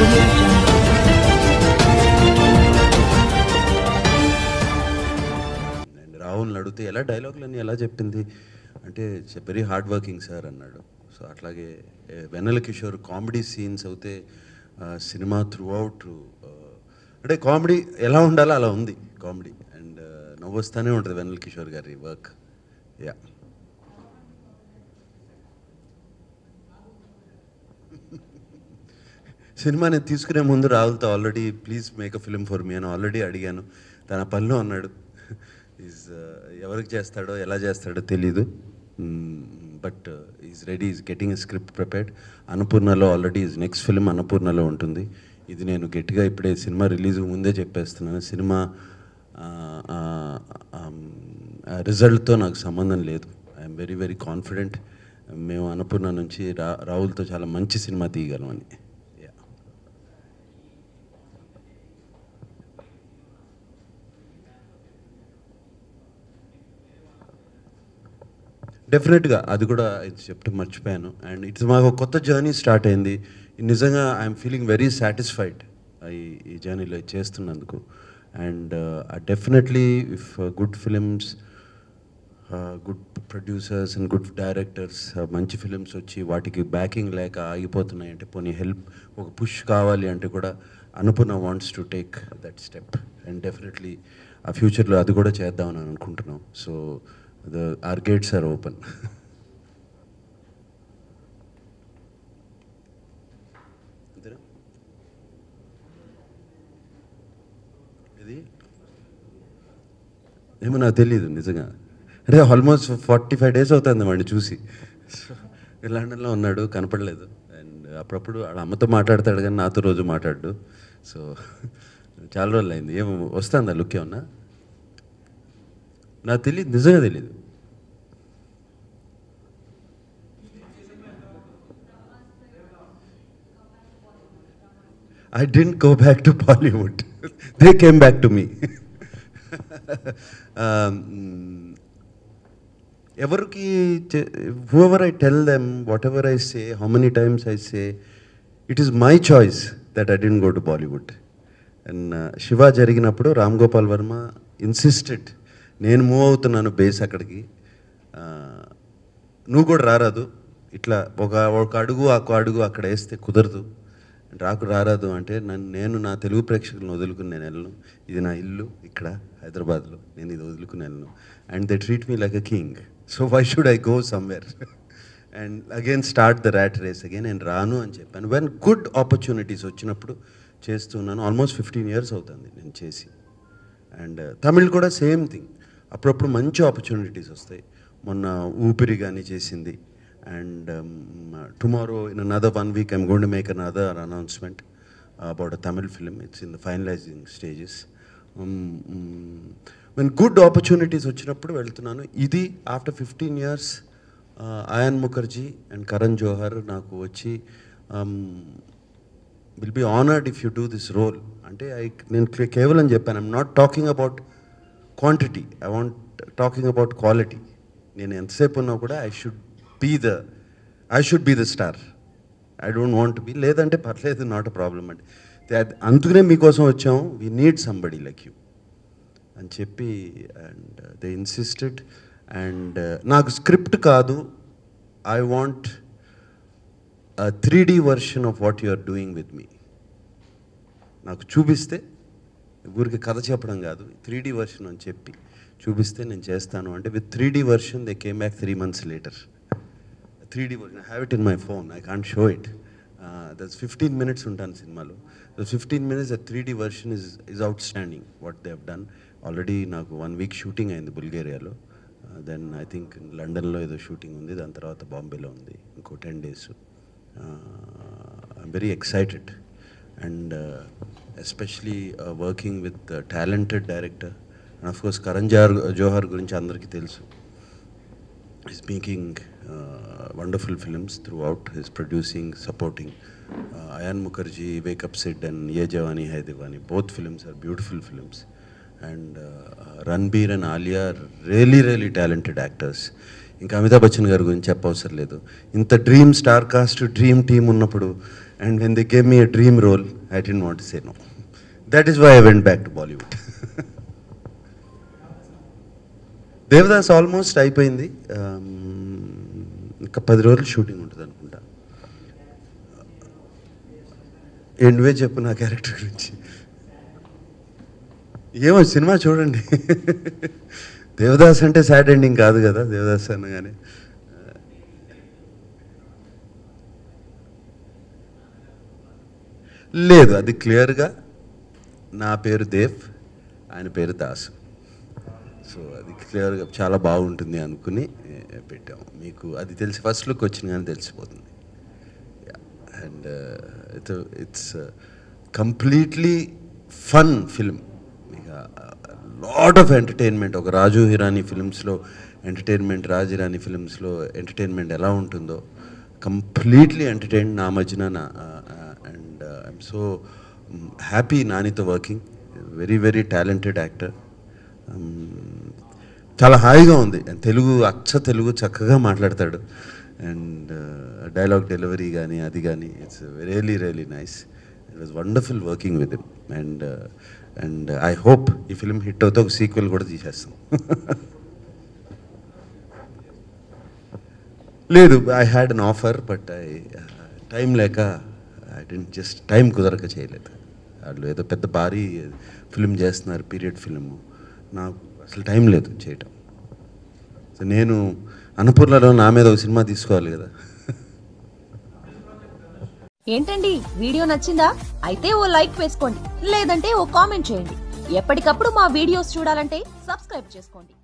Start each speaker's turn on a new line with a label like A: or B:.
A: audio jungle.
B: రాహుల్ని అడిగితే ఎలా డైలాగులన్నీ ఎలా చెప్పింది అంటే వెరీ హార్డ్ వర్కింగ్ సార్ అన్నాడు. సో అట్లాగే వెన్నెల కిషోర్ కామెడీ సీన్స్ అయితే సినిమా త్రూ అవుట్ అంటే కామెడీ ఎలా ఉండాలో అలా ఉంది కామెడీ. అండ్ నవ్వు వస్తూనే ఉంటుంది వెన్నెల కిషోర్ గారి వర్క్. యా సినిమా నేను తీసుకునే ముందు రాహుల్తో already please make a film for me అని ఆల్రెడీ అడిగాను. తన పనిలో అన్నాడు. ఈజ్ ఎవరికి చేస్తాడో ఎలా చేస్తాడో తెలీదు, but is ready, is getting a script prepared. అన్నపూర్ణలో ఆల్రెడీ ఈజ్ నెక్స్ట్ ఫిల్మ్ అన్నపూర్ణలో ఉంటుంది. ఇది నేను గట్టిగా ఇప్పుడే సినిమా రిలీజ్ ముందే చెప్పేస్తున్నాను. సినిమా రిజల్ట్తో నాకు సంబంధం లేదు. I'm very very confident. మేము అన్నపూర్ణ నుంచి రాహుల్తో చాలా మంచి సినిమా తీయగలమని. డెఫినెట్గా అది కూడా ఇది చెప్తే మర్చిపోయాను. అండ్ ఇట్స్ మాకు కొత్త జర్నీ స్టార్ట్ అయింది. నిజంగా ఐఎమ్ ఫీలింగ్ వెరీ సాటిస్ఫైడ్ ఈ జర్నీలో చేస్తున్నందుకు. And definitely if good films, good producers and good directors మంచి ఫిలిమ్స్ వచ్చి వాటికి బ్యాకింగ్ లేక ఆగిపోతున్నాయి అంటే, పోనీ హెల్ప్ ఒక పుష్ కావాలి అంటే కూడా Annapurna wants to take that step. And definitely ఆ ఫ్యూచర్లో అది కూడా చేద్దామని అనుకుంటున్నాం. So our gates are open. ఇది ఏమో నాకు తెలీదు నిజంగా. అంటే ఆల్మోస్ట్ 45 days అవుతుంది వాడిని చూసి. లండన్లో ఉన్నాడు, కనపడలేదు. అండ్ అప్పుడప్పుడు వాళ్ళ అమ్మతో మాట్లాడతాడు కానీ నాతో రోజు మాట్లాడు. సో చాలా రోజులు అయింది. ఏమో వస్తుందా లుక్ ఏమన్నా నాకు తెలియదు, నిజంగా తెలీదు. I didn't go back to Bollywood. They came back to me. Everki, whoever I tell them, whatever I say, how many times I say, it is my choice that I didn't go to Bollywood. And Shiva జరిగినప్పుడు Ram Gopal Varma insisted, నేను move అవుతున్నాను base అక్కడికి, నువ్వు కూడా రారాదు, ఇట్లా ఒక అడుగు అక్కడ వేస్తే కుదరదు, రారాదు అంటే నేను నా తెలుగు ప్రేక్షకులను వదులుకుని నేను వెళ్ళను. ఇది నా ఇల్లు ఇక్కడ హైదరాబాద్లో, నేను ఇది వదులుకుని వెళ్ళను. And they treat me like a king. So why should I go somewhere and again start the rat race again. నేను రాను అని చెప్పాను. వెన్ గుడ్ ఆపర్చునిటీస్ వచ్చినప్పుడు చేస్తున్నాను. ఆల్మోస్ట్ 15 years అవుతుంది నేను చేసి. అండ్ తమిళ్ కూడా సేమ్ థింగ్, అప్పుడప్పుడు మంచి ఆపర్చునిటీస్ వస్తాయి. మొన్న ఊపిరి కానీ చేసింది. And tomorrow, in another 1 week, I'm going to make another announcement about a Tamil film. It's in the finalizing stages. When good opportunities వచ్చేటప్పుడు వెళ్తున్నాను. ఇది after 15 years, Ayan Mukherjee and Karan Johar నాకు వచ్చి will be honored if you do this role. అంటే నేను కేవలం చెప్పాను, I'm not talking about quantity, talking about quality. నేను ఎంతసేపు ఉన్నా కూడా I should be the star. I don't want to be. లేదంటే పర్లేదు, నాట్ అ ప్రాబ్లమ్ అంటే. అందుకనే మీకోసం వచ్చాము, we need somebody like you అని చెప్పి. And they insisted. అండ్ నాకు స్క్రిప్ట్ కాదు, I want 3D version of what you are doing with me. నాకు చూపిస్తే, ఊరికి కథ చెప్పడం కాదు, 3D వర్షన్ అని చెప్పి చూపిస్తే నేను చేస్తాను అంటే, with 3D version they came back 3 months later. 3D version. I have it in my phone. I can't show it. There's 15 minutes ఉంటాను సినిమాలో. The 15 minutes, the 3D version is outstanding. What they have done. Already నాకు 1 week shooting అయింది బుల్గేరియాలో. Then I think లండన్లో ఏదో shooting ఉంది, దాని తర్వాత బాంబేలో ఉంది ఇంకో 10 days. I'm very excited. And especially working with talented director. And of course Karan Johar గురించి అందరికీ తెలుసు. He's making wonderful films throughout. He's producing, supporting. Ayan Mukherjee, Wake Up Sid and Ye Jawani Hai Diwani. Both films are beautiful films. And Ranbir and Alia are really, really talented actors. ఇంకా అమితాబ్ బచ్చన్ గారి గురించి చెప్పవసరం లేదు. ఇంత dream star cast dream team ఉన్నప్పుడు And when they gave me a dream role, I didn't want to say no. That is why I went back to Bollywood. Devdas almost అయిపోయింది. ఇంకా 10 రోజులు shooting ఉంటుంది అనుకుంటా. నువ్వే చెప్పు నా క్యారెక్టర్ గురించి. ఏమో సినిమా చూడండి. దేవదాస్ అంటే సాడ్ ఎండింగ్ కాదు కదా, దేవదాస్ అనగానే. లేదు, అది క్లియర్గా నా పేరు దేవ్, ఆయన పేరు దాసు. సో అది క్లియర్గా చాలా బాగుంటుంది అనుకుని పెట్టాము. మీకు అది తెలిసి ఫస్ట్ లుక్ వచ్చిన కానీ తెలిసిపోతుంది. And it's completely fun film. ఇక లాట్ ఆఫ్ ఎంటర్టైన్మెంట్. ఒక రాజు హిరానీ ఫిల్మ్స్లో ఎంటర్టైన్మెంట్, రాజు హిరానీ ఫిల్మ్స్లో ఎంటర్టైన్మెంట్ ఎలా ఉంటుందో కంప్లీట్లీ ఎంటర్టైన్ నా మధ్యన. అండ్ ఐఎమ్ సో హ్యాపీ నానితో working. Very very talented actor. చాలా హాయిగా ఉంది. తెలుగు, అచ్చ తెలుగు చక్కగా మాట్లాడతాడు. అండ్ డైలాగ్ డెలివరీ కానీ అది కానీ it's really really nice. It was wonderful working with him. And I hope ఈ ఫిల్మ్ హిట్ అవుతే ఒక సీక్వెల్ కూడా తీసేస్తాం. లేదు, I had an offer, but time లేక టైం కుదరక చేయలేదు. వాళ్ళు ఏదో పెద్ద భారీ ఫిల్మ్ చేస్తున్నారు, పీరియడ్ ఫిల్మ్. నాకు అసలు టైం లేదు చేయటం. సో నేను అన్నపూర్ణలో నా మీద ఒక సినిమా తీసుకోవాలి కదా.
A: ఏంటండి, వీడియో నచ్చిందా? అయితే ఓ లైక్ వేసుకోండి, లేదంటే ఓ కామెంట్ చేయండి. ఎప్పటికప్పుడు మా వీడియోస్ చూడాలంటే సబ్స్క్రైబ్ చేసుకోండి.